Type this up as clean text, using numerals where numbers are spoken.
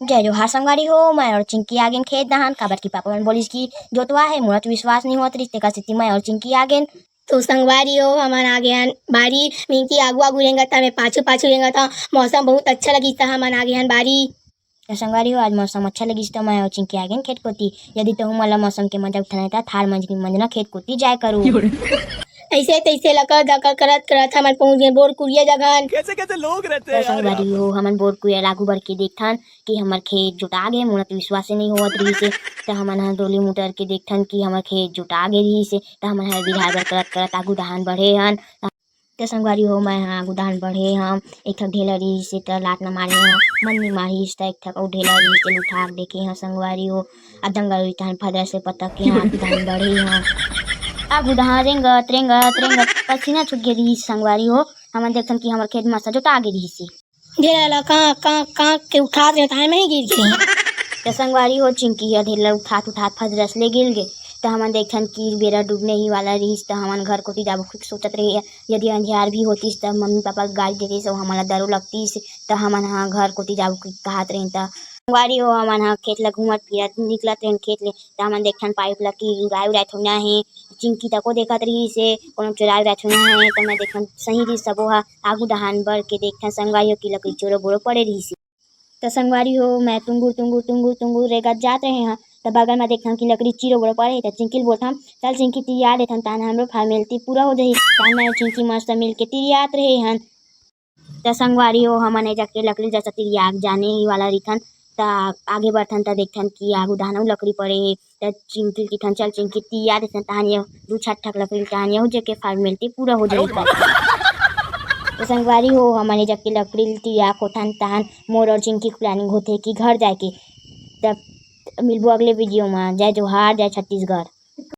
जय जोहार संगवारी हो। मैं और चिंकी आगेन खेत दहान काबर की पापा मन बोलिस कि जोतवा है मोला तो विश्वास नहीं होत रिश्ते का स्थिति मैं और चिंकी आगेन तो संगवारी हो हमार आगे हन बारी मिंकी आगू आगू रेंगा था मैं पाछू पाछू रेंगा था। मौसम बहुत अच्छा लगी था हमार आगे हन बारी। तो संगवारी हो आज मौसम अच्छा लगिस तो मैं और चिंकी आगेन खेत कोती यदि तो मला मौसम के मजा उठाना था थार मंजना खेत कोती जाय करूँ ऐसे तैसे लकर दकर करत करत हमार पहुंच गए बोर कुरिया जगह। कैसे कैसे लोग रहते तो हैं यार यहाँ संगवारी हो हमन बोर कुया लागू बढ़ के देखथन कि हमर खेत जुटा गे मोला तो विश्वास नहीं होत रही से तो हमन ह डोली मुटर के देखथन कि हमर खेत जुटा गे रही से तो हमन ह बिहार बर करत करत आगू दहान बढ़े हन। तो संगवारी हो मैं हाँ आगू दहान बढ़े हम एक ठक ढेला रही से तो लात न मारे हम मन नहीं मारिस तो एक ठक अउ ढेला रही से उठा के देखे हाँ संगवारी हो अदंगा तहन फदरा से पतक के हाँ आगू दहान बढ़े हम आगू दहान रेंगत रेंगत रेंगत पसीना छूट गे रही संगवारी हो हमन देखथन कि हमर खेत मस्त जोता गे रही से ढेला ला कहाँ के उठा रहे था मैं ही गिर गई। तो संगवारी हो चिंकी ह ढेला उठात उठात फजरस ले गिल गे तो हमन देखथन कि बेरा डूबने ही वाला रहीस तो हमन घर कोती जाबो कुछ सोचत रहे यदि अंधियार भी होतीस तो मम्मी पापा गाड़ी देतीस अउ हमन ला डरो लगतीस तो हमन ह घर कोती जाबो कहत रहिन त संगवारी हो हमन ह खेत ला घूमत फिरत निकलत रहिन खेत ले तो हमन देखथन पाइप ला कि गाय उराय थोड़ा हे चिंकी तको देखत रही से कोनो चुराय उराय थोड़ा हे तो मैं देखथन सही रही सबो ह आगू दहान बढ़ के देखथन संगवारी हो कि लकड़ी चोरो बोरो पड़े रही से तो संगवारी हो मैं टुंगुर टुंगुर टुंगुर टुंगुर रेगत जात रहे हैं तो बगल में देखथन कि लकड़ी चिरो बड़ो पड़े तो चिंकी बोलथन चल चिंकी तिरिया देथन तान हमरो फॉर्मेलिटी पूरा हो जाही तान मैं चिंकी मस्त मिल के तिरियात रहे हन। तो संगवारी हो हमन ए जाके लकड़ी जैसा तिरिया जाने ही वाला रिथन तो आगे बढ़थन तो देखथन कि आगू दानव लकड़ी पड़े हे तो चिंकी किथन चल चिंकी तिरिया देथन तान ये दू छठ ठक लकड़ी तान यहू जके फॉर्मेलिटी पूरा हो जाही तो संगवारी हो हमन जब की लकड़ी तिरिया कोथन तहन मोर और चिंकी प्लानिंग होथे कि घर जाके तब मिलबो अगले वीडियो में। जय जोहार जय छत्तीसगढ़।